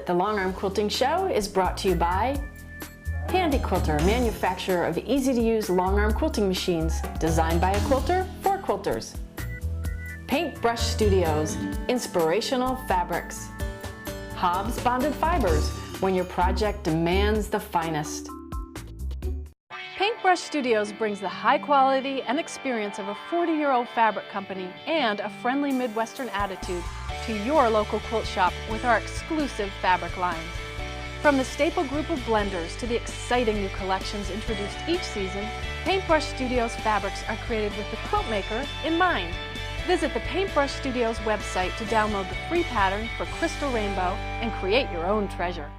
It, the Long Arm Quilting Show is brought to you by Handy Quilter, a manufacturer of easy-to-use long-arm quilting machines designed by a quilter for quilters. Paintbrush Studios, inspirational fabrics. Hobbs Bonded Fibers, when your project demands the finest. Paintbrush Studios brings the high quality and experience of a 40-year-old fabric company and a friendly Midwestern attitude to your local quilt shop with our exclusive fabric lines. From the staple group of blenders to the exciting new collections introduced each season, Paintbrush Studios fabrics are created with the quilt maker in mind. Visit the Paintbrush Studios website to download the free pattern for Crystal Rainbow and create your own treasure.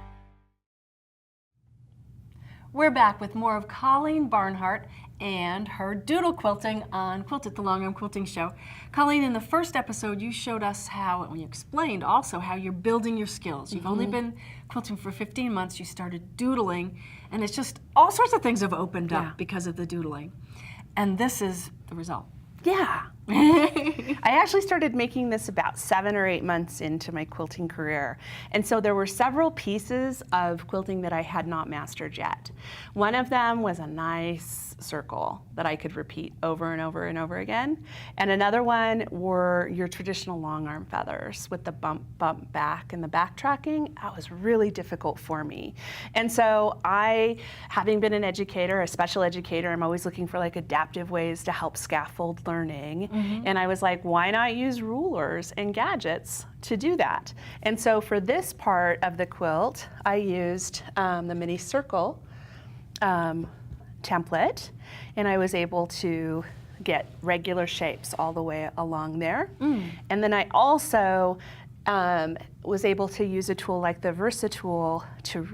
We're back with more of Colleen Barnhart and her doodle quilting on Quilt It, the Long Arm Quilting Show. Colleen, in the first episode, you showed us how, and you explained also how you're building your skills. You've only been quilting for 15 months, you started doodling, and it's just all sorts of things have opened up because of the doodling. And this is the result. Yeah. I actually started making this about 7 or 8 months into my quilting career. And so there were several pieces of quilting that I had not mastered yet. One of them was a nice circle that I could repeat over and over and over again. And another one were your traditional long arm feathers with the bump, bump back and the backtracking. That was really difficult for me. And so I, having been an educator, a special educator, I'm always looking for like adaptive ways to help scaffold learning. And I was like, why not use rulers and gadgets to do that? And so for this part of the quilt, I used the mini circle template, and I was able to get regular shapes all the way along there. And then I also was able to use a tool like the Versa tool to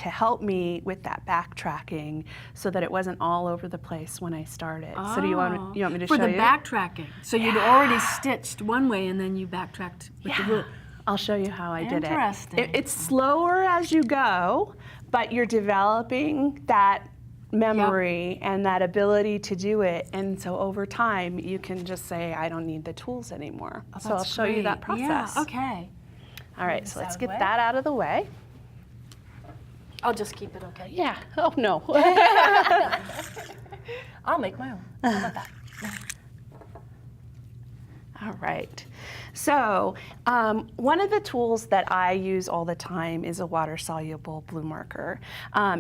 help me with that backtracking so that it wasn't all over the place when I started. So do you want me to show you? For the backtracking. So you'd already stitched one way and then you backtracked with the ruler. I'll show you how I did it. Interesting. It's slower as you go, but you're developing that memory and that ability to do it, and so over time you can just say, I don't need the tools anymore. So I'll show you that process. Yeah, okay. All right, so let's get that out of the way. I'll just keep it, okay? Yeah. Oh no. I'll make my own. How about that? All right. So one of the tools that I use all the time is a water-soluble blue marker.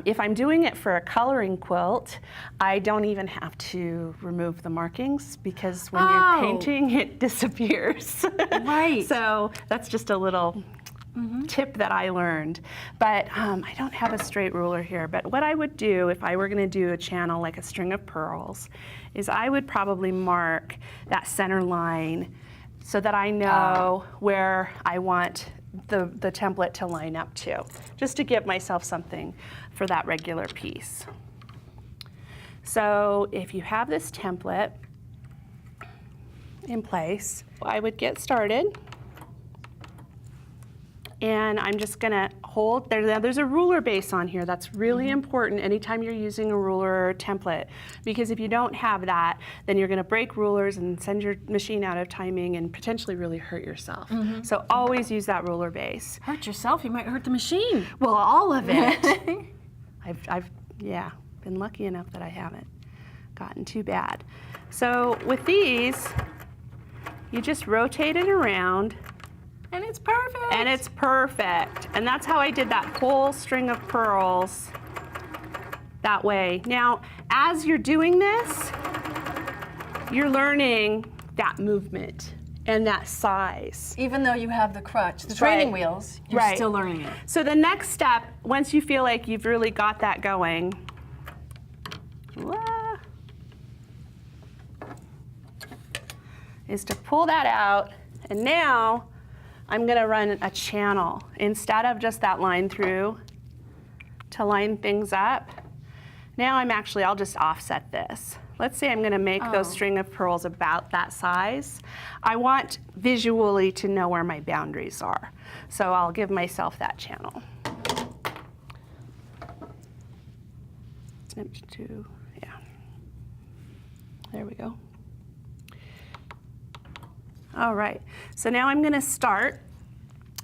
If I'm doing it for a coloring quilt, I don't even have to remove the markings because when you're painting, it disappears. Right. So that's just a little tip that I learned. But I don't have a straight ruler here, but what I would do if I were going to do a channel like a string of pearls is I would probably mark that center line so that I know where I want the template to line up to, just to give myself something for that regular piece. So if you have this template in place, I would get started. And I'm just gonna hold, there's a ruler base on here. That's really important anytime you're using a ruler or template, because if you don't have that, then you're gonna break rulers and send your machine out of timing and potentially really hurt yourself. So always use that ruler base. Hurt yourself, you might hurt the machine. Well, all of it. I've been lucky enough that I haven't gotten too bad. So with these, you just rotate it around. And it's perfect. And it's perfect. And that's how I did that whole string of pearls that way. Now, as you're doing this, you're learning that movement and that size. Even though you have the crutch, the training wheels, you're still learning it. So the next step, once you feel like you've really got that going, is to pull that out. And now, I'm gonna run a channel instead of just that line through to line things up. Now I'll just offset this. Let's say I'm gonna make those string of pearls about that size. I want visually to know where my boundaries are. So I'll give myself that channel. Snip to, there we go. All right, so now I'm gonna start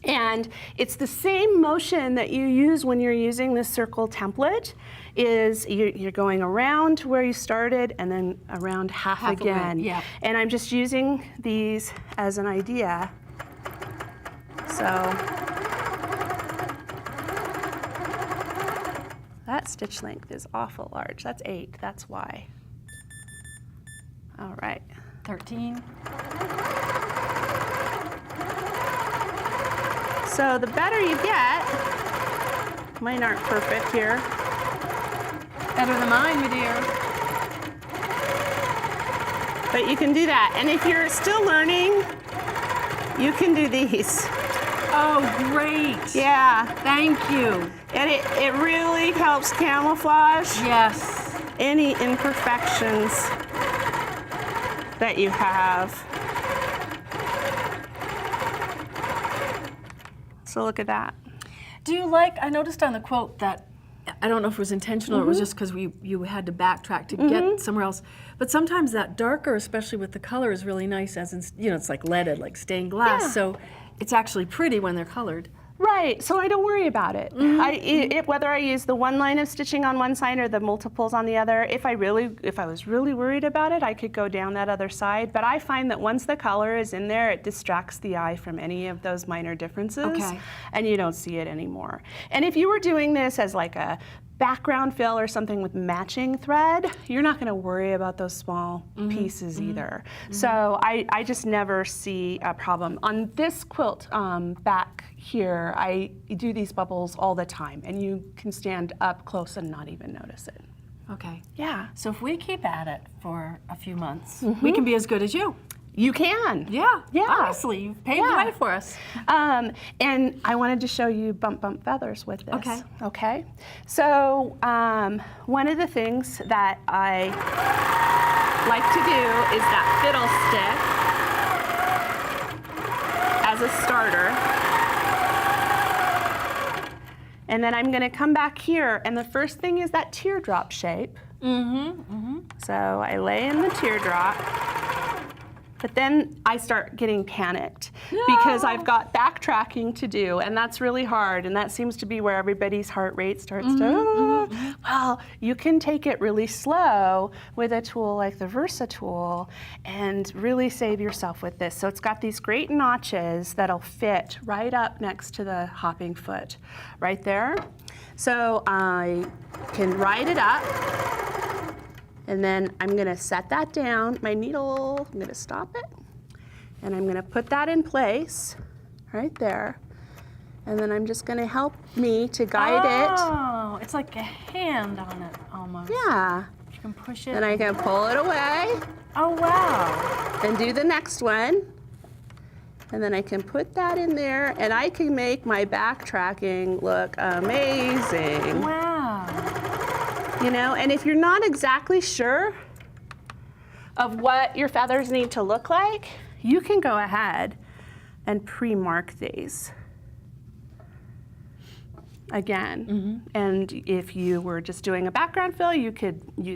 And it's the same motion that you use when you're using this circle template. Is you're going around to where you started and then around half again. Yeah. And I'm just using these as an idea. So that stitch length is awful large. That's 8, that's why. All right. 13. So the better you get, mine aren't perfect here. Better than mine, my dear. But you can do that. And if you're still learning, you can do these. Oh, great. Yeah. Thank you. And it really helps camouflage Yes. any imperfections that you have. So look at that. Do you like, I noticed on the quilt that, I don't know if it was intentional or it was just because you had to backtrack to get somewhere else, but sometimes that darker, especially with the color, is really nice as in, you know, it's like leaded, like stained glass, Yeah. so it's actually pretty when they're colored. Right, so I don't worry about it. Whether I use the one line of stitching on one side or the multiples on the other, if I was really worried about it, I could go down that other side. But I find that once the color is in there, it distracts the eye from any of those minor differences, Okay. and you don't see it anymore. And if you were doing this as like a background fill or something with matching thread, you're not going to worry about those small pieces either. So I just never see a problem. On this quilt back here, I do these bubbles all the time, and you can stand up close and not even notice it. Okay. Yeah. So if we keep at it for a few months, we can be as good as you. You can. Yeah. Yeah. Honestly, you've paved the way for us. And I wanted to show you bump feathers with this. Okay. Okay. So one of the things that I like to do is that fiddle stick as a starter. And then I'm going to come back here, and the first thing is that teardrop shape. So I lay in the teardrop. But then I start getting panicked because I've got backtracking to do, and that's really hard, and that seems to be where everybody's heart rate starts to, well, you can take it really slow with a tool like the Versa tool and really save yourself with this. So it's got these great notches that'll fit right up next to the hopping foot, right there. So I can ride it up. And then I'm gonna set that down. My needle, I'm gonna stop it. And I'm gonna put that in place, right there. And then I'm just gonna help me to guide it. Oh, it's like a hand on it almost. Yeah. You can push it. And I can pull it away Oh, wow. and do the next one. And then I can put that in there, and I can make my backtracking look amazing. Wow. You know, and if you're not exactly sure of what your feathers need to look like, you can go ahead and pre-mark these again. And if you were just doing a background fill, you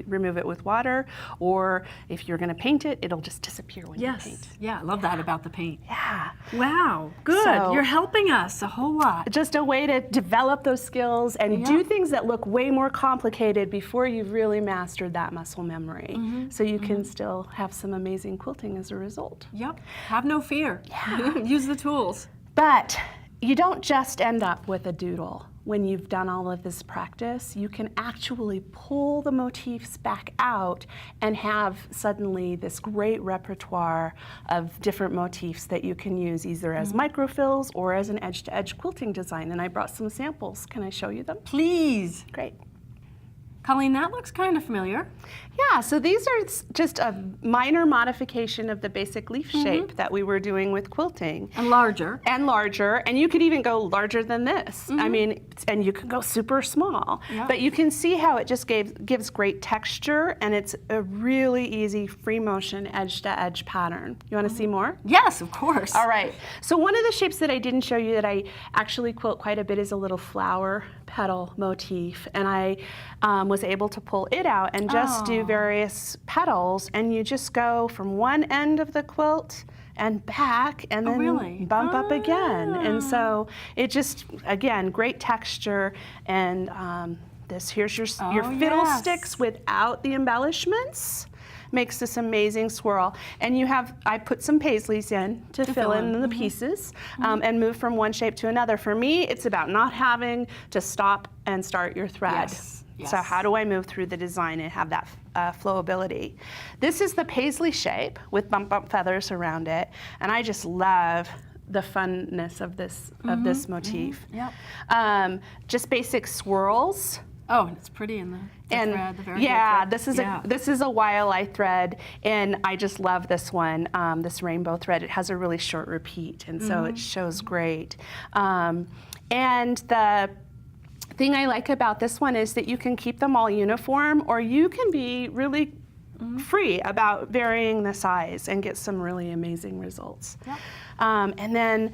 remove it with water, or if you're gonna paint it, it'll just disappear when you paint. Yeah, I love that about the paint. Yeah. Wow, good. So- You're helping us a whole lot. Just a way to develop those skills and do things that look way more complicated before you've really mastered that muscle memory. So you can still have some amazing quilting as a result. Yep, have no fear. Use the tools. But you don't just end up with a doodle. When you've done all of this practice, you can actually pull the motifs back out and have suddenly this great repertoire of different motifs that you can use either as microfills or as an edge-to-edge quilting design. And I brought some samples. Can I show you them? Please. Great. Colleen, that looks kind of familiar. Yeah, so these are just a minor modification of the basic leaf shape that we were doing with quilting. And larger. And larger, and you could even go larger than this. I mean, and you can go super small. Yeah. But you can see how it just gives great texture, and it's a really easy free motion edge-to-edge pattern. You want to see more? Yes, of course. All right, so one of the shapes that I didn't show you that I actually quilt quite a bit is a little flower petal motif, and I was able to pull it out and just do various petals, and you just go from one end of the quilt and back, and then really? bump up again. And so it just, again, great texture. And here's your fiddlesticks without the embellishments. Makes this amazing swirl. And I put some paisleys in to fill in the pieces and move from one shape to another. For me, it's about not having to stop and start your thread. Yes. So how do I move through the design and have that flowability? This is the paisley shape with bump feathers around it, and I just love the funness of this motif. Yep. Just basic swirls. Oh, and it's pretty in the thread, the very thread. This is a Wildlife thread, and I just love this one, this rainbow thread. It has a really short repeat, and so it shows great. And the thing I like about this one is that you can keep them all uniform, or you can be really free about varying the size and get some really amazing results. Yep. And then,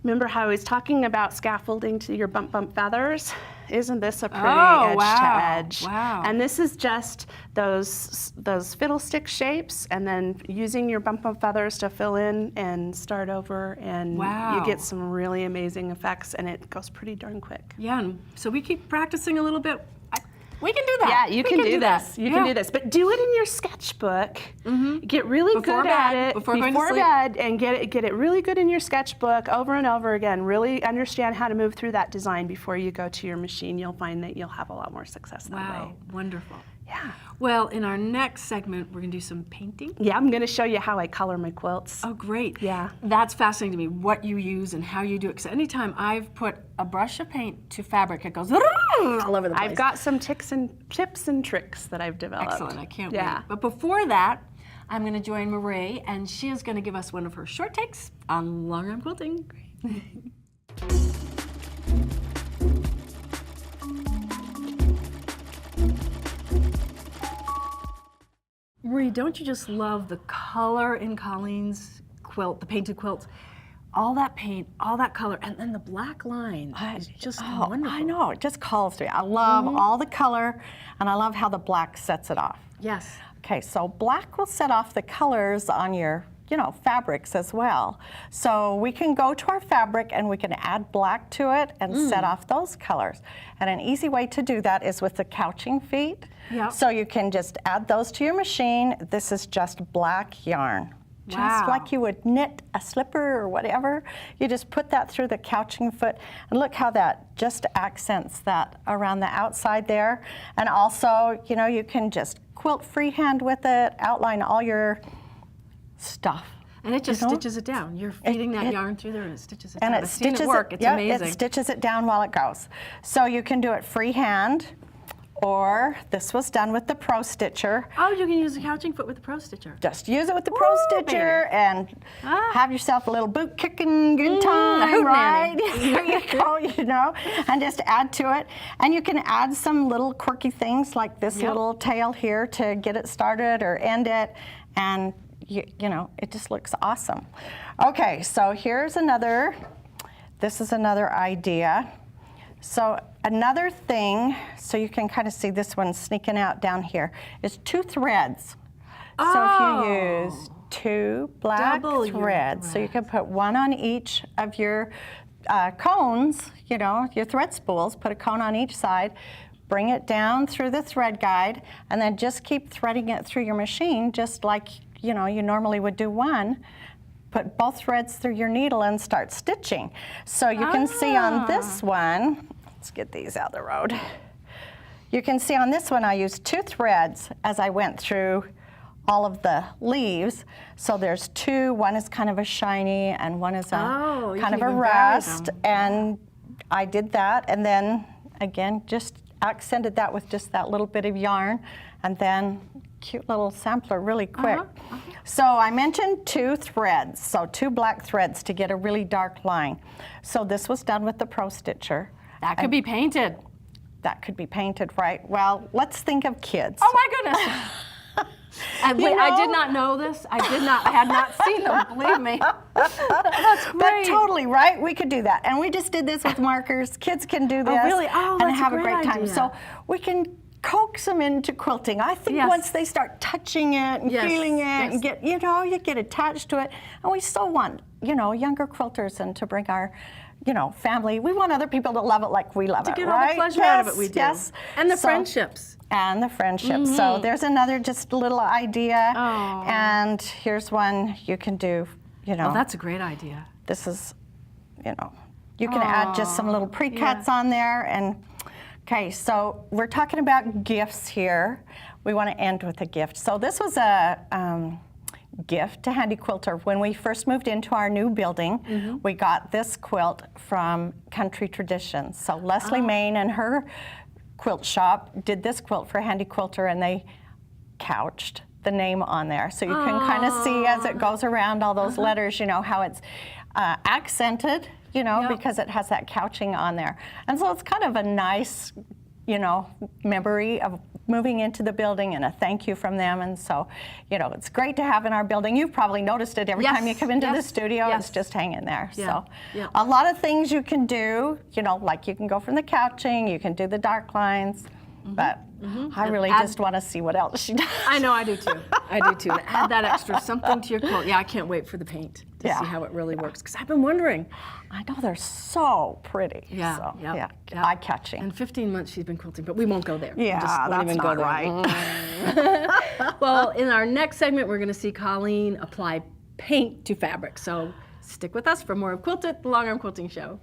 remember how I was talking about scaffolding to your bump feathers? Isn't this a pretty edge to edge? Wow. And this is just those fiddlestick shapes, and then using your bump feathers to fill in and start over, and you get some really amazing effects, and it goes pretty darn quick. Yeah, and so we keep practicing a little bit. We can do that. Yeah, you can do this. You can do this, but do it in your sketchbook. Get really good at it before bed, and get it really good in your sketchbook over and over again. Really understand how to move through that design before you go to your machine. You'll find that you'll have a lot more success that way. Wow, wonderful. Yeah. Well, in our next segment, we're going to do some painting. Yeah, I'm going to show you how I color my quilts. Oh, great. Yeah. That's fascinating to me, what you use and how you do it. Because anytime I've put a brush of paint to fabric, it goes all over the place. I've got some tips and tricks that I've developed. Excellent. I can't wait. But before that, I'm going to join Marie, and she is going to give us one of her short takes on long arm quilting. Great. Marie, don't you just love the color in Colleen's quilt, the painted quilts? All that paint, all that color, and then the black line is just wonderful. I know, it just calls to me. I love all the color, and I love how the black sets it off. Yes. Okay, so black will set off the colors on your, fabrics as well. So we can go to our fabric and we can add black to it and set off those colors. And an easy way to do that is with the couching feet. Yep. So you can just add those to your machine. This is just black yarn. Just like you would knit a slipper or whatever. You just put that through the couching foot, and look how that just accents that around the outside there. And also, you can just quilt freehand with it, outline all your stuff. And it just stitches it down. You're feeding that yarn through there and it stitches it down. And it stitches it work. It's amazing. It stitches it down while it goes. So you can do it freehand, or this was done with the Pro Stitcher. Oh, you can use the couching foot with the Pro Stitcher. Just use it with the Pro Stitcher and have yourself a little boot kicking good time, right? There you go, and just add to it. And you can add some little quirky things like this little tail here to get it started or end it, and it just looks awesome. Okay, so here's this is another idea. So another thing, so you can kind of see this one sneaking out down here, is 2 threads. So if you use 2 black threads, so you can put one on each of your cones, your thread spools, put a cone on each side, bring it down through the thread guide, and then just keep threading it through your machine, just like you normally would do one. Put both threads through your needle and start stitching. So you can see on this one, let's get these out of the road. You can see on this one I used 2 threads as I went through all of the leaves. So there's 2, one is kind of a shiny and one is a kind of a rust. And I did that, and then again just accented that with just that little bit of yarn, and then cute little sampler really quick. So I mentioned 2 threads, so 2 black threads to get a really dark line. So this was done with the Pro Stitcher. That could be painted. That could be painted, right? Well, let's think of kids. Oh my goodness. I did not know this. I had not seen them, believe me. That's great. But totally, right? We could do that. And we just did this with markers. Kids can do this really? Oh, and that's have a great great time. idea. So we can coax them into quilting. I think once they start touching it and feeling it and get, you know, you get attached to it. And we still want, you know, younger quilters and to bring our, you know, family. We want other people to love it like we love it, right? To get all the pleasure out of it, we do. Yes. And the friendships. And the friendships. So there's another just little idea. Oh. And here's one you can do, you know. Oh, that's a great idea. This is, you know, you can add just some little pre-cuts on there. And okay, so we're talking about gifts here. We want to end with a gift. So this was a gift to Handy Quilter. When we first moved into our new building, we got this quilt from Country Traditions. So Leslie Main and her quilt shop did this quilt for Handy Quilter, and they couched the name on there. So you can kind of see as it goes around all those letters, you know, how it's accented, you know, because it has that couching on there. And so it's kind of a nice, you know, memory of moving into the building and a thank you from them. And so, you know, it's great to have in our building. You've probably noticed it every time you come into the studio, it's just hanging there. So a lot of things you can do, you know, like you can go from the couching, you can do the dark lines, but I really just want to see what else she does. I know, I do too. I do too. To add that extra something to your quilt. Yeah, I can't wait for the paint to see how it really works, because I've been wondering. I know, they're so pretty. Yeah, so, eye-catching. And 15 months she's been quilting, but we won't go there. Yeah, that's not right. Well, in our next segment, we're going to see Colleen apply paint to fabric. So stick with us for more of Quilt It, the Long Arm Quilting Show.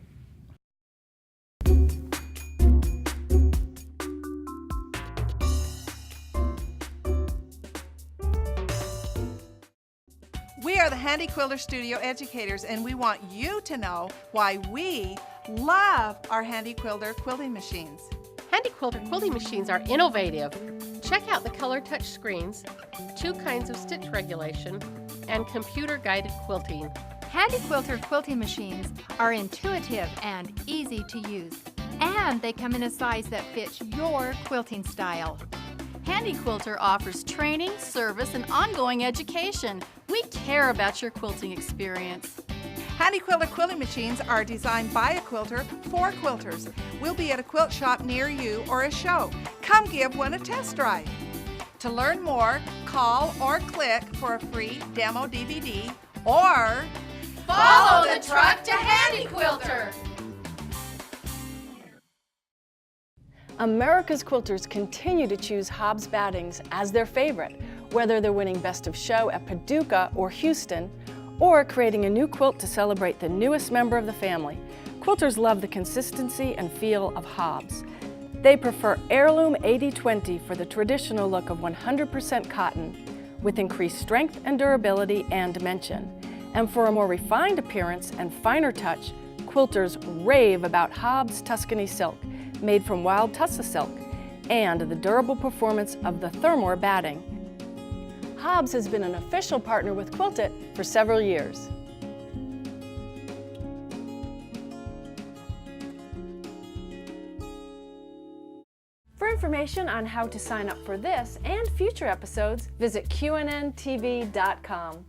We are the Handy Quilter Studio educators, and we want you to know why we love our Handy Quilter quilting machines. Handy Quilter quilting machines are innovative. Check out the color touch screens, 2 kinds of stitch regulation, and computer-guided quilting. Handy Quilter quilting machines are intuitive and easy to use, and they come in a size that fits your quilting style. Handy Quilter offers training, service, and ongoing education. We care about your quilting experience. Handy Quilter quilting machines are designed by a quilter for quilters. We'll be at a quilt shop near you or a show. Come give one a test drive. To learn more, call or click for a free demo DVD or Follow the truck to Handy Quilter. America's quilters continue to choose Hobbs battings as their favorite, whether they're winning Best of Show at Paducah or Houston, or creating a new quilt to celebrate the newest member of the family. Quilters love the consistency and feel of Hobbs. They prefer heirloom 80/20 for the traditional look of 100% cotton, with increased strength and durability and dimension. And for a more refined appearance and finer touch, quilters rave about Hobbs Tuscany silk, made from wild Tussa silk, and the durable performance of the Thermore batting. Hobbs has been an official partner with Quilt It for several years. For information on how to sign up for this and future episodes, visit qnntv.com.